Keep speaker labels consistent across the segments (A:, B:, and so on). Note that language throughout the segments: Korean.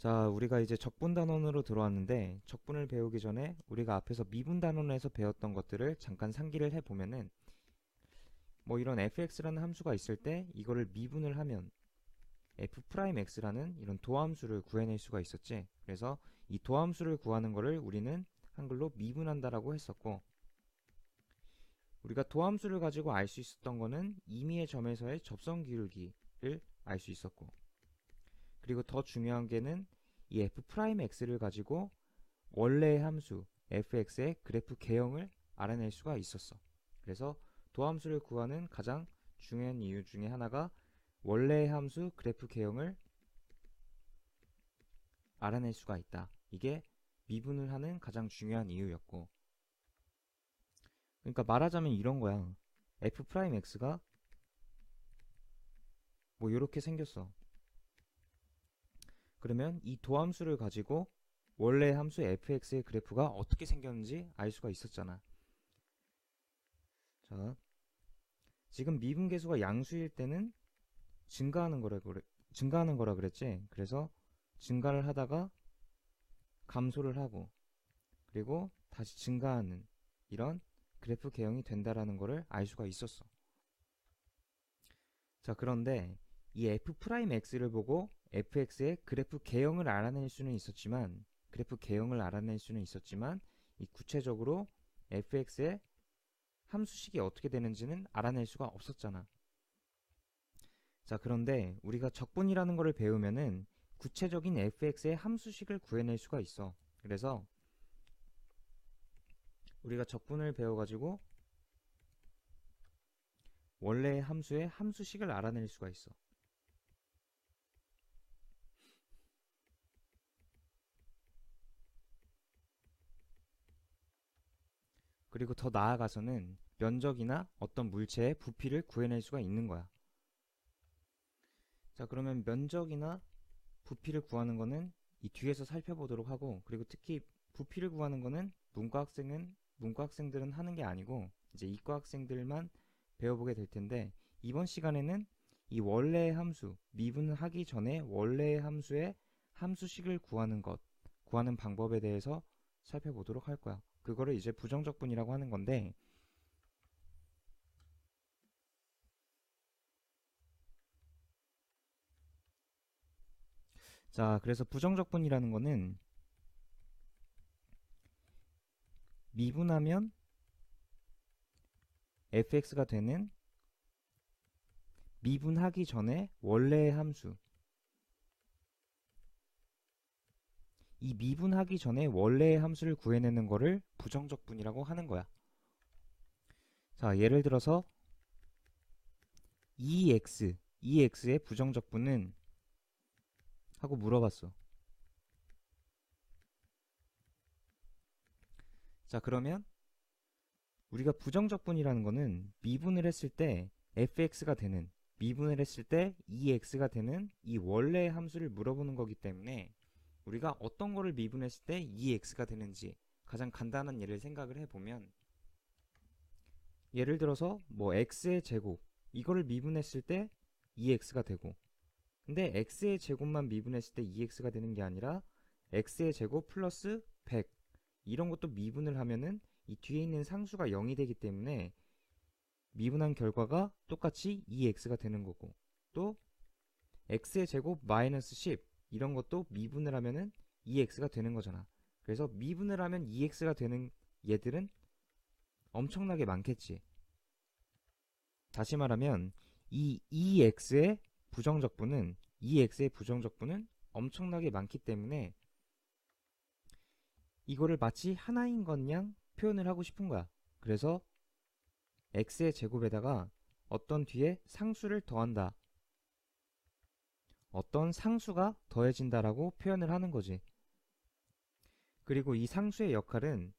A: 자, 우리가 이제 적분단원으로 들어왔는데 적분을 배우기 전에 우리가 앞에서 미분단원에서 배웠던 것들을 잠깐 상기를 해보면은 뭐 이런 fx라는 함수가 있을 때 이거를 미분을 하면 f'x라는 이런 도함수를 구해낼 수가 있었지. 그래서 이 도함수를 구하는 거를 우리는 한글로 미분한다라고 했었고, 우리가 도함수를 가지고 알 수 있었던 거는 임의의 점에서의 접선 기울기를 알 수 있었고, 그리고 더 중요한 게는 이 f'x를 가지고 원래의 함수 fx의 그래프 개형을 알아낼 수가 있었어. 그래서 도함수를 구하는 가장 중요한 이유 중에 하나가 원래의 함수 그래프 개형을 알아낼 수가 있다. 이게 미분을 하는 가장 중요한 이유였고, 그러니까 말하자면 이런 거야. f'x가 뭐 이렇게 생겼어. 그러면 이 도함수를 가지고 원래 함수 fx의 그래프가 어떻게 생겼는지 알 수가 있었잖아. 자, 지금 미분계수가 양수일 때는 증가하는 거라 그랬지. 그래서 증가를 하다가 감소를 하고, 그리고 다시 증가하는 이런 그래프 개형이 된다라는 거를 알 수가 있었어. 자, 그런데 이 f'x를 보고 fx의 그래프 개형을 알아낼 수는 있었지만, 이 구체적으로 fx의 함수식이 어떻게 되는지는 알아낼 수가 없었잖아. 자, 그런데 우리가 적분이라는 거를 배우면은 구체적인 fx의 함수식을 구해낼 수가 있어. 그래서 우리가 적분을 배워가지고 원래의 함수의 함수식을 알아낼 수가 있어. 그리고 더 나아가서는 면적이나 어떤 물체의 부피를 구해낼 수가 있는 거야. 자, 그러면 면적이나 부피를 구하는 거는 이 뒤에서 살펴보도록 하고, 그리고 특히 부피를 구하는 거는 문과 학생들은 하는 게 아니고 이제 이과 학생들만 배워보게 될 텐데, 이번 시간에는 이 원래의 함수, 미분하기 전에 원래의 함수의 함수식을 구하는 방법에 대해서 살펴보도록 할 거야. 그거를 이제 부정적분이라고 하는 건데, 자, 그래서 부정적분이라는 거는 미분하면 fx가 되는 미분하기 전에 원래의 함수, 이 미분하기 전에 원래의 함수를 구해내는 거를 부정적분이라고 하는 거야. 자, 예를 들어서 2x의 부정적분은 하고 물어봤어. 자, 그러면 우리가 부정적분이라는 거는 미분을 했을 때 fx가 되는, 미분을 했을 때 2x가 되는 이 원래의 함수를 물어보는 거기 때문에 우리가 어떤 거를 미분했을 때 2x가 되는지 가장 간단한 예를 생각을 해보면, 예를 들어서 뭐 x의 제곱, 이거를 미분했을 때 2x가 되고, 근데 x의 제곱만 미분했을 때 2x가 되는 게 아니라 x의 제곱 플러스 100, 이런 것도 미분을 하면은 이 뒤에 있는 상수가 0이 되기 때문에 미분한 결과가 똑같이 2x가 되는 거고, 또 x의 제곱 마이너스 10, 이런 것도 미분을 하면은 2x가 되는 거잖아. 그래서 미분을 하면 2x가 되는 얘들은 엄청나게 많겠지. 다시 말하면 이 2x의 부정적분은 엄청나게 많기 때문에 이거를 마치 하나인 것 양 표현을 하고 싶은 거야. 그래서 x의 제곱에다가 어떤 뒤에 상수를 더한다, 어떤 상수가 더해진다라고 표현을 하는 거지. 그리고 이 상수의 역할은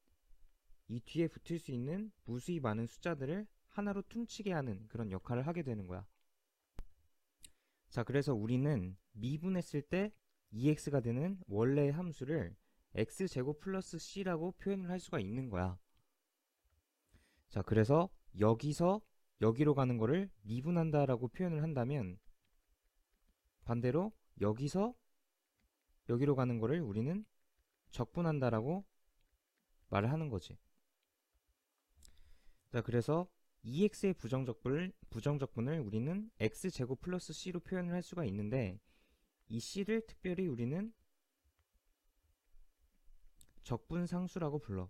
A: 이 뒤에 붙을 수 있는 무수히 많은 숫자들을 하나로 퉁치게 하는 그런 역할을 하게 되는 거야. 자, 그래서 우리는 미분했을 때 2x가 되는 원래의 함수를 x제곱 플러스 c라고 표현을 할 수가 있는 거야. 자, 그래서 여기서 여기로 가는 거를 미분한다 라고 표현을 한다면, 반대로 여기서 여기로 가는 거를 우리는 적분한다라고 말을 하는 거지. 자, 그래서 EX의 부정적분을 우리는 X제곱 플러스 C로 표현을 할 수가 있는데, 이 C를 특별히 우리는 적분상수라고 불러.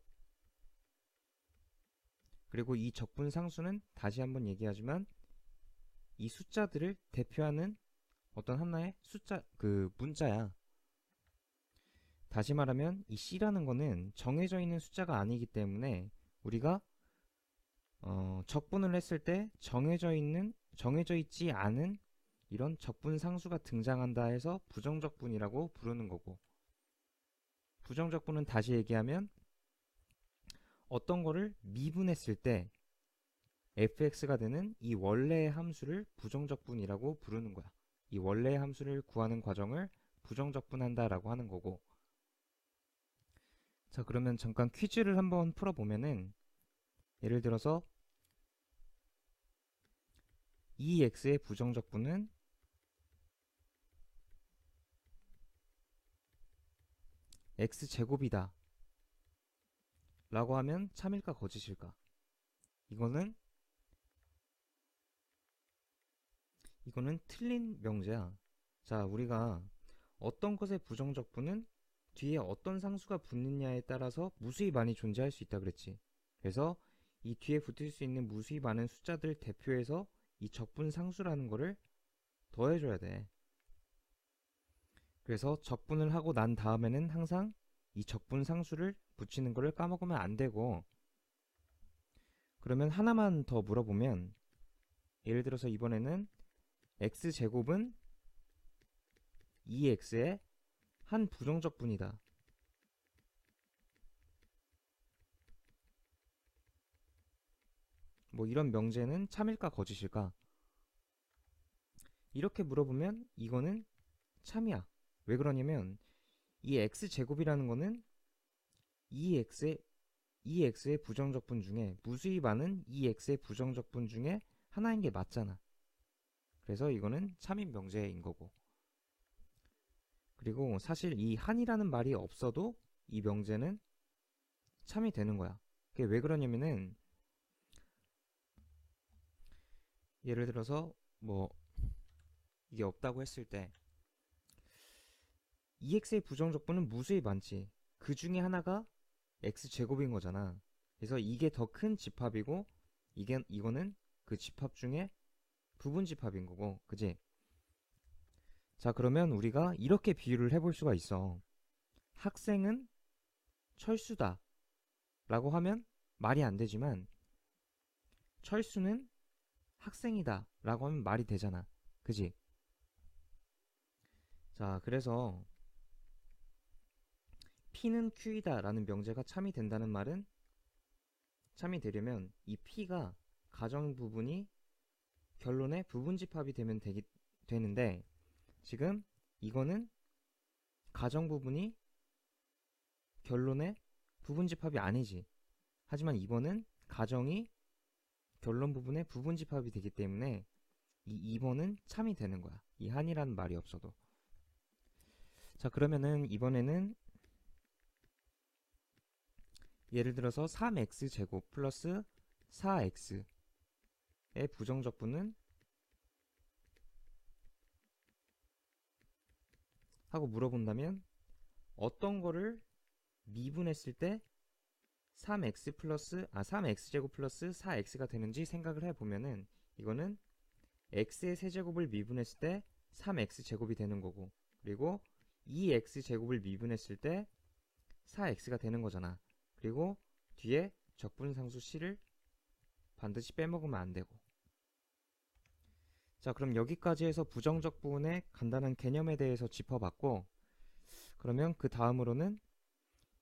A: 그리고 이 적분상수는 다시 한번 얘기하지만 이 숫자들을 대표하는 어떤 하나의 숫자, 문자야. 다시 말하면 이 C라는 거는 정해져 있는 숫자가 아니기 때문에 우리가 적분을 했을 때 정해져 있지 않은 이런 적분상수가 등장한다 해서 부정적분이라고 부르는 거고, 부정적분은 다시 얘기하면 어떤 거를 미분했을 때 fx가 되는 이 원래의 함수를 부정적분이라고 부르는 거야. 이 원래의 함수를 구하는 과정을 부정적분한다라고 하는 거고. 자, 그러면 잠깐 퀴즈를 한번 풀어보면은, 예를 들어서 이 x의 부정적분은 x제곱이다 라고 하면 참일까 거짓일까? 이거는 틀린 명제야. 자, 우리가 어떤 것의 부정적분은 뒤에 어떤 상수가 붙느냐에 따라서 무수히 많이 존재할 수 있다 그랬지. 그래서 이 뒤에 붙을 수 있는 무수히 많은 숫자들 대표해서 이 적분상수라는 거를 더해줘야 돼. 그래서 적분을 하고 난 다음에는 항상 이 적분상수를 붙이는 거를 까먹으면 안 되고, 그러면 하나만 더 물어보면, 예를 들어서 이번에는 x제곱은 2x의 한 부정적분이다. 뭐 이런 명제는 참일까 거짓일까? 이렇게 물어보면 이거는 참이야. 왜 그러냐면 이 x제곱이라는 거는 2x의 부정적분 중에 무수히 많은 2x의 부정적분 중에 하나인 게 맞잖아. 그래서 이거는 참인 명제인 거고. 그리고 사실 이 한이라는 말이 없어도 이 명제는 참이 되는 거야. 그게 왜 그러냐면은 예를 들어서 뭐 이게 없다고 했을 때 2x의 부정적분은 무수히 많지. 그 중에 하나가 x제곱인 거잖아. 그래서 이게 더 큰 집합이고 이거는 그 집합 중에 부분 집합인 거고, 그지? 자, 그러면 우리가 이렇게 비유를 해볼 수가 있어. 학생은 철수다 라고 하면 말이 안 되지만 철수는 학생이다 라고 하면 말이 되잖아. 그지? 자, 그래서 P는 Q이다 라는 명제가 참이 된다는 말은, 참이 되려면 이 P가 가정 부분이 결론에 부분 집합이 되는데, 지금 이거는 가정 부분이 결론에 부분 집합이 아니지. 하지만 이번은 가정이 결론 부분에 부분 집합이 되기 때문에 이 2번은 참이 되는 거야. 이 한이라는 말이 없어도. 자, 그러면은 이번에는 예를 들어서 3x제곱 플러스 4x의 부정적분은 하고 물어본다면 어떤 거를 미분했을 때 3x제곱 플러스 4x가 되는지 생각을 해보면은, 이거는 x의 세제곱을 미분했을 때 3x제곱이 되는 거고, 그리고 2x제곱을 미분했을 때 4x가 되는 거잖아. 그리고 뒤에 적분상수 c를 반드시 빼먹으면 안 되고. 자, 그럼 여기까지 해서 부정적분의 간단한 개념에 대해서 짚어봤고, 그러면 그 다음으로는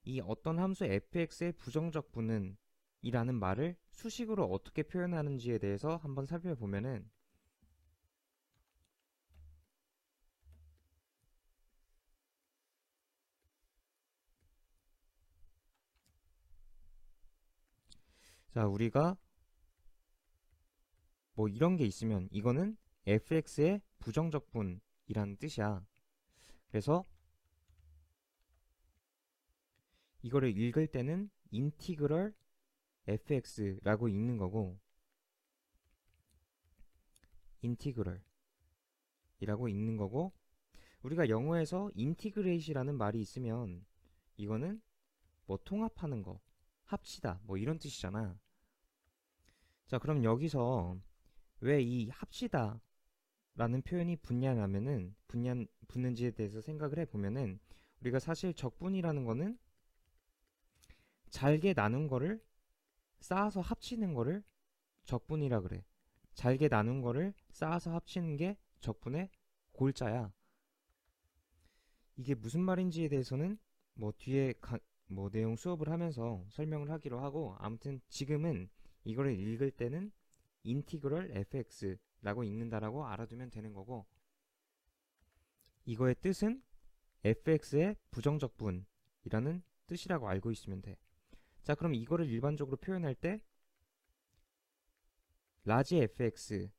A: 이 어떤 함수 fx의 부정적분은 이라는 말을 수식으로 어떻게 표현하는지에 대해서 한번 살펴보면은, 자, 우리가 뭐 이런 게 있으면 이거는 fx의 부정적분이라는 뜻이야. 그래서 이거를 읽을 때는 인티그럴 fx라고 읽는 거고, 인티그럴이라고 읽는 거고, 우리가 영어에서 인티그레이시라는 말이 있으면 이거는 뭐 통합하는 거, 합치다 뭐 이런 뜻이잖아. 자, 그럼 여기서 왜 이 합치다 라는 표현이 붙는지에 대해서 생각을 해보면은, 우리가 사실 적분이라는 거는 잘게 나눈 거를 쌓아서 합치는 거를 적분이라 그래. 잘게 나눈 거를 쌓아서 합치는 게 적분의 골자야. 이게 무슨 말인지에 대해서는 뭐 뒤에 뭐 내용 수업을 하면서 설명을 하기로 하고, 아무튼 지금은 이거를 읽을 때는 인티그럴 fx라고 읽는다라고 알아두면 되는 거고, 이거의 뜻은 fx의 부정적분이라는 뜻이라고 알고 있으면 돼. 자, 그럼 이거를 일반적으로 표현할 때 라지 fx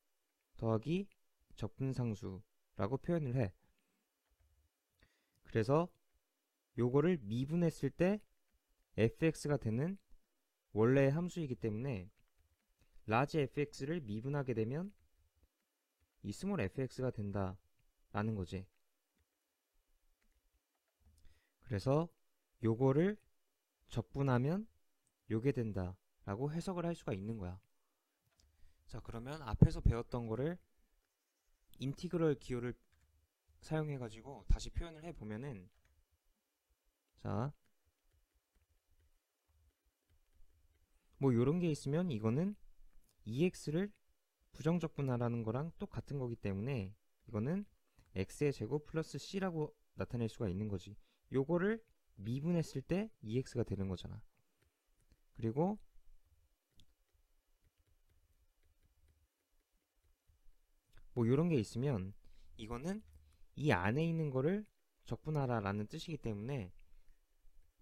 A: 더하기 적분상수라고 표현을 해. 그래서 요거를 미분했을 때 fx가 되는 원래의 함수이기 때문에 라지 fx를 미분하게 되면 이 스몰 fx가 된다 라는 거지. 그래서 요거를 적분하면 요게 된다 라고 해석을 할 수가 있는 거야. 자, 그러면 앞에서 배웠던 거를 인티그럴 기호를 사용해 가지고 다시 표현을 해보면은, 자, 뭐 요런 게 있으면 이거는 ex를 부정적분하라는 거랑 똑같은 거기 때문에 이거는 x의 제곱 플러스 c라고 나타낼 수가 있는 거지. 요거를 미분했을 때 ex가 되는 거잖아. 그리고 뭐 요런 게 있으면 이거는 이 안에 있는 거를 적분하라 라는 뜻이기 때문에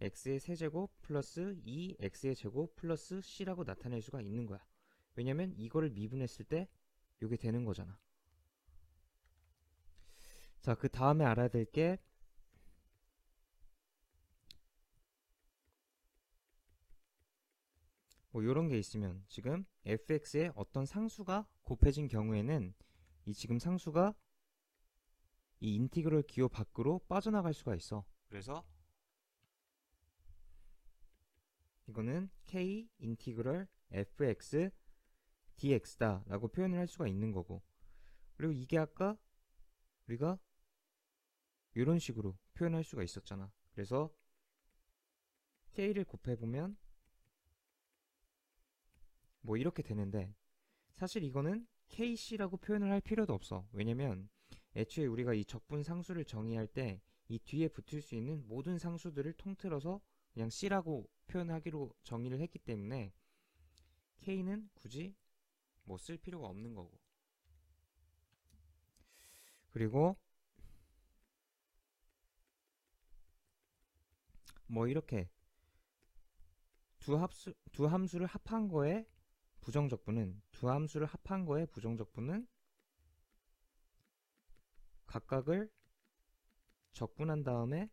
A: x의 세제곱 플러스 2x의 제곱 플러스 c라고 나타낼 수가 있는 거야. 왜냐면 이거를 미분했을 때 요게 되는 거잖아. 자, 그 다음에 알아야 될 게 뭐 요런 게 있으면, 지금 fx의 어떤 상수가 곱해진 경우에는 이 지금 상수가 이 인티그럴 기호 밖으로 빠져나갈 수가 있어. 그래서 이거는 k 인티그럴 fx dx다 라고 표현을 할 수가 있는 거고, 그리고 이게 아까 우리가 이런 식으로 표현할 수가 있었잖아. 그래서 k를 곱해보면 뭐 이렇게 되는데, 사실 이거는 kc라고 표현을 할 필요도 없어. 왜냐면 애초에 우리가 이 적분 상수를 정의할 때 이 뒤에 붙을 수 있는 모든 상수들을 통틀어서 그냥 c라고 표현하기로 정의를 했기 때문에 k는 굳이 뭐 쓸 필요가 없는 거고. 그리고 뭐 이렇게 두 함수를 합한 거에 부정적분은 각각을 적분한 다음에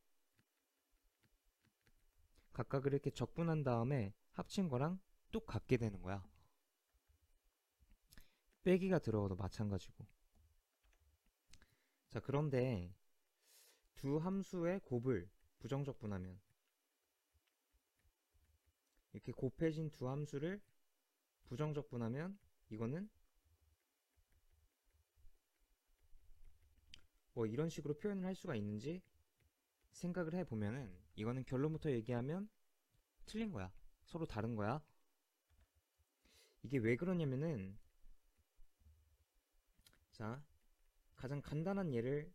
A: 각각을 이렇게 적분한 다음에 합친 거랑 똑같게 되는 거야. 빼기가 들어가도 마찬가지고. 자, 그런데 두 함수의 곱을 부정적분하면, 이렇게 곱해진 두 함수를 부정적분하면 이거는 뭐 이런 식으로 표현을 할 수가 있는지 생각을 해보면은, 이거는 결론부터 얘기하면 틀린 거야. 서로 다른 거야. 이게 왜 그러냐면은, 자, 가장 간단한 예를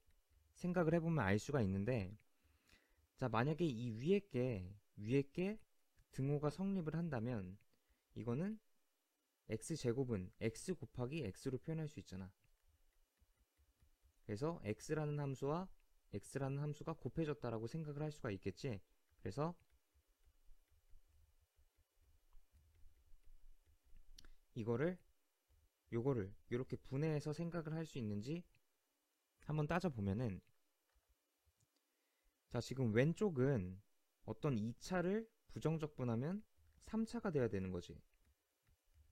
A: 생각을 해보면 알 수가 있는데, 자, 만약에 이 위에 게 등호가 성립을 한다면 이거는 x제곱은 x 곱하기 x로 표현할 수 있잖아. 그래서 x라는 함수가 곱해졌다라고 생각을 할 수가 있겠지. 그래서 요거를 이렇게 분해해서 생각을 할 수 있는지 한번 따져보면은, 자, 지금 왼쪽은 어떤 2차를 부정적분하면 3차가 돼야 되는 거지.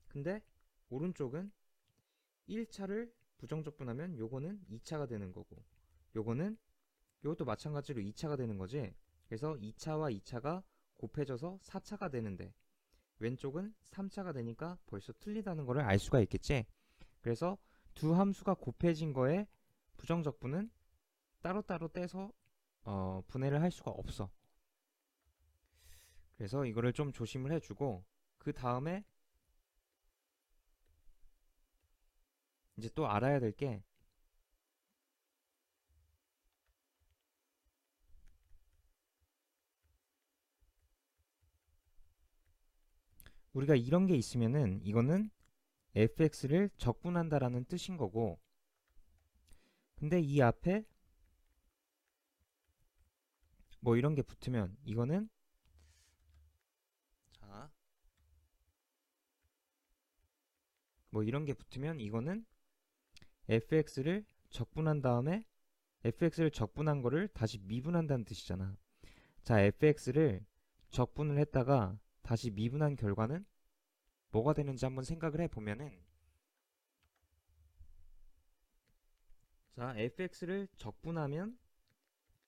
A: 근데 오른쪽은 1차를 부정적분하면 요거는 2차가 되는 거고, 요거는 요것도 마찬가지로 2차가 되는 거지. 그래서 2차와 2차가 곱해져서 4차가 되는데 왼쪽은 3차가 되니까 벌써 틀리다는 거를 알 수가 있겠지. 그래서 두 함수가 곱해진 거에 부정적분은 따로따로 떼서 분해를 할 수가 없어. 그래서 이거를 좀 조심을 해주고, 그 다음에 이제 또 알아야 될 게, 우리가 이런 게 있으면은 이거는 fx를 적분한다라는 뜻인 거고, 근데 이 앞에 뭐 이런 게 붙으면 이거는, 자, 뭐 이런 게 붙으면 이거는 fx를 적분한 다음에 fx를 적분한 거를 다시 미분한다는 뜻이잖아. 자, fx를 적분을 했다가 다시 미분한 결과는 뭐가 되는지 한번 생각을 해보면은, 자, fx를 적분하면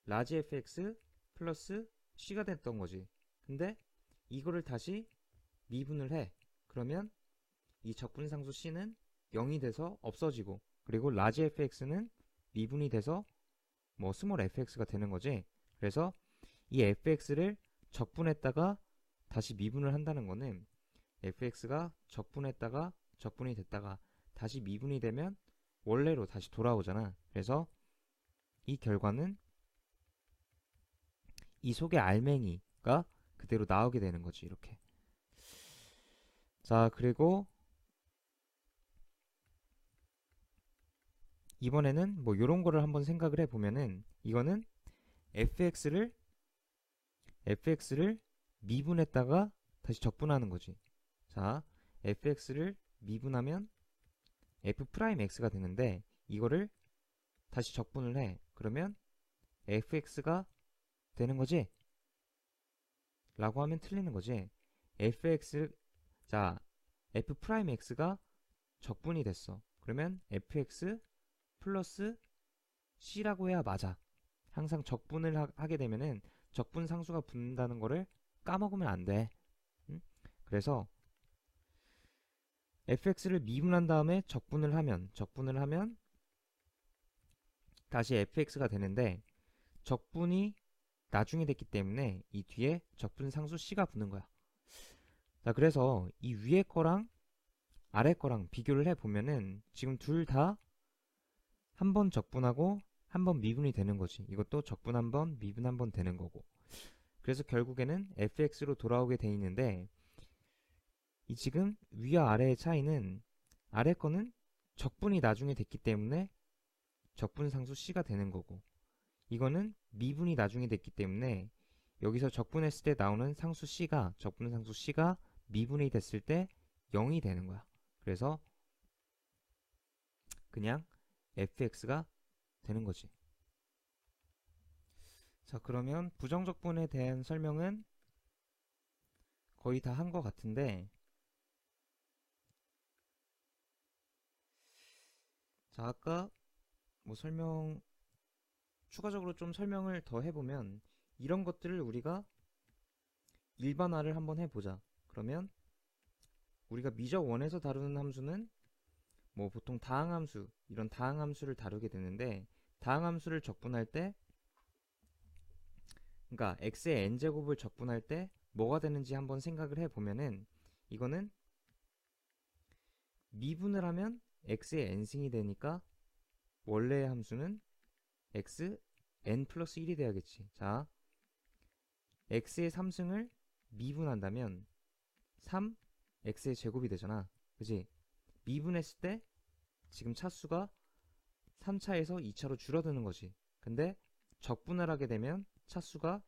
A: 라지 fx 플러스 c가 됐던 거지. 근데 이거를 다시 미분을 해. 그러면 이 적분상수 c는 0이 돼서 없어지고, 그리고 라지 fx는 미분이 돼서 뭐 스몰 fx가 되는 거지. 그래서 이 fx를 적분했다가 다시 미분을 한다는 거는 fx가 적분했다가 적분이 됐다가 다시 미분이 되면 원래로 다시 돌아오잖아. 그래서 이 결과는 이 속의 알맹이가 그대로 나오게 되는 거지. 이렇게. 자, 그리고 이번에는 뭐 요런 거를 한번 생각을 해보면은, 이거는 fx를 미분했다가 다시 적분하는 거지. 자, fx를 미분하면 f'x가 되는데 이거를 다시 적분을 해. 그러면 fx가 되는 거지? 라고 하면 틀리는 거지. fx, 자, f'x가 적분이 됐어. 그러면 fx 플러스 c라고 해야 맞아. 항상 적분을 하게 되면은 적분 상수가 붙는다는 거를 까먹으면 안 돼. 응? 그래서 fx를 미분한 다음에 적분을 하면 다시 fx가 되는데, 적분이 나중에 됐기 때문에 이 뒤에 적분 상수 c가 붙는 거야. 자, 그래서 이 위에 거랑 아래 거랑 비교를 해보면은 지금 둘 다 한 번 적분하고 한 번 미분이 되는 거지. 이것도 적분 한 번, 미분 한 번 되는 거고. 그래서 결국에는 fx로 돌아오게 돼 있는데, 이 지금 위와 아래의 차이는, 아래 거는 적분이 나중에 됐기 때문에 적분 상수 c가 되는 거고, 이거는 미분이 나중에 됐기 때문에 여기서 적분했을 때 나오는 상수 c가, 적분 상수 c가 미분이 됐을 때 0이 되는 거야. 그래서 그냥 fx가 되는 거지. 자, 그러면 부정적분에 대한 설명은 거의 다 한 것 같은데, 자, 아까 뭐 추가적으로 좀 설명을 더 해보면, 이런 것들을 우리가 일반화를 한번 해보자. 그러면 우리가 미적 원에서 다루는 함수는 뭐 보통 다항함수, 이런 다항함수를 다루게 되는데, 다항함수를 적분할 때, 그러니까 x의 n제곱을 적분할 때 뭐가 되는지 한번 생각을 해보면은, 이거는 미분을 하면 x의 n승이 되니까 원래의 함수는 x n 플러스 1이 돼야겠지. 자, x의 3승을 미분한다면 3 x의 제곱이 되잖아. 그지? 미분했을 때 지금 차수가 3차에서 2차로 줄어드는 거지. 근데 적분을 하게 되면 차수가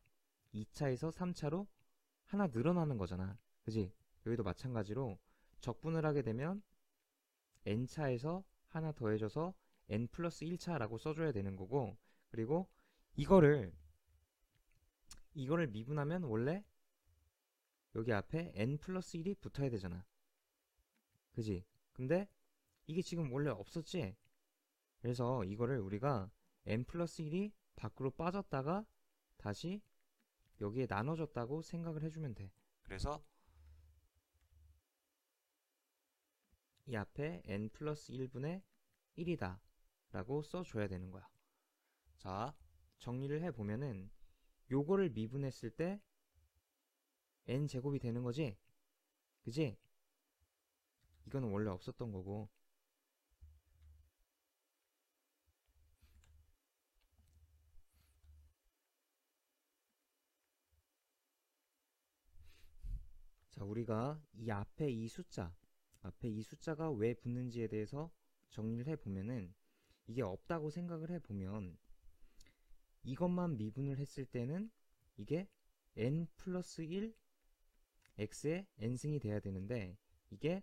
A: 2차에서 3차로 하나 늘어나는 거잖아. 그지? 여기도 마찬가지로 적분을 하게 되면 n차에서 하나 더해져서 n 플러스 1차라고 써줘야 되는 거고, 그리고 이거를 이거를 미분하면 원래 여기 앞에 n 플러스 1이 붙어야 되잖아. 그지? 근데 이게 지금 원래 없었지? 그래서 이거를 우리가 n 플러스 1이 밖으로 빠졌다가 다시 여기에 나눠졌다고 생각을 해주면 돼. 그래서 이 앞에 n 플러스 1분의 1이다 라고 써줘야 되는 거야. 자, 정리를 해보면은 요거를 미분했을 때 n제곱이 되는 거지? 그지? 이거는 원래 없었던 거고. 자, 우리가 이 앞에 이 숫자가 왜 붙는지에 대해서 정리를 해보면은 이게 없다고 생각을 해보면 이것만 미분을 했을 때는 이게 n 플러스 1 x의 n승이 돼야 되는데 이게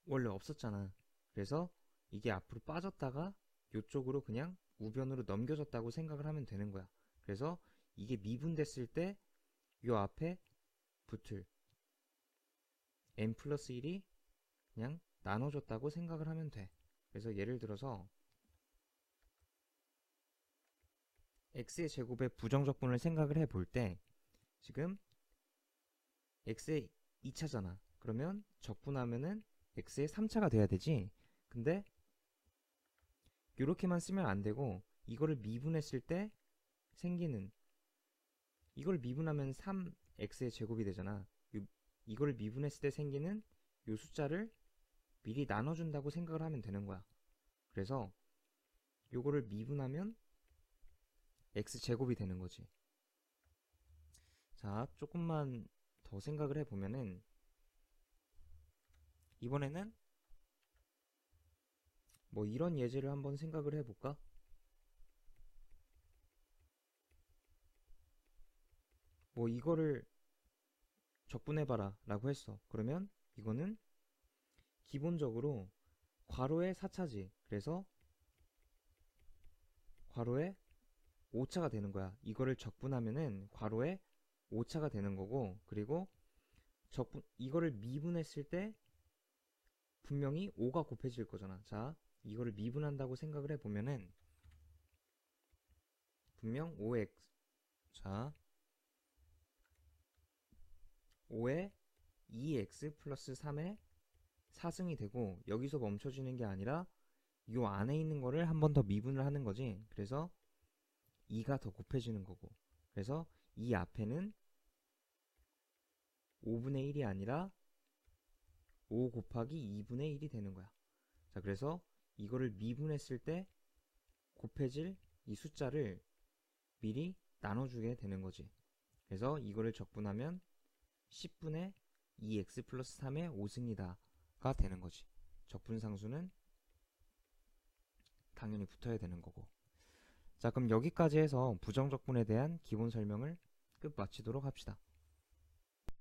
A: 원래 없었잖아. 그래서 이게 앞으로 빠졌다가 이쪽으로 그냥 우변으로 넘겨졌다고 생각을 하면 되는 거야. 그래서 이게 미분됐을 때 요 앞에 붙을 n 플러스 1이 그냥 나눠졌다고 생각을 하면 돼. 그래서 예를 들어서 x의 제곱의 부정적분을 생각을 해볼 때 지금 x의 2차잖아. 그러면 적분하면은 x의 3차가 돼야 되지. 근데 이렇게만 쓰면 안 되고 이거를 미분했을 때 생기는 이걸 미분하면 3x의 제곱이 되잖아. 이걸 미분했을 때 생기는 이 숫자를 미리 나눠준다고 생각을 하면 되는 거야. 그래서 요거를 미분하면 x제곱이 되는 거지. 자, 조금만 더 생각을 해보면은 이번에는 뭐 이런 예제를 한번 생각을 해볼까? 뭐 이거를 적분해봐라 라고 했어. 그러면 이거는 기본적으로 괄호의 4차지. 그래서 괄호의 5차가 되는 거야. 이거를 적분하면은 괄호의 5차가 되는 거고, 그리고 이거를 미분했을 때 분명히 5가 곱해질 거잖아. 자, 이거를 미분한다고 생각을 해보면은 분명 5x, 자 5에 2x 플러스 3의 4승이 되고, 여기서 멈춰지는 게 아니라 요 안에 있는 거를 한 번 더 미분을 하는 거지. 그래서 2가 더 곱해지는 거고, 그래서 이 앞에는 5분의 1이 아니라 5 곱하기 2분의 1이 되는 거야. 자, 그래서 이거를 미분했을 때 곱해질 이 숫자를 미리 나눠주게 되는 거지. 그래서 이거를 적분하면 10분의 2x 플러스 3의 5승이다 가 되는 거지. 적분상수는 당연히 붙어야 되는 거고. 자, 그럼 여기까지 해서 부정적분에 대한 기본 설명을 끝 마치도록 합시다.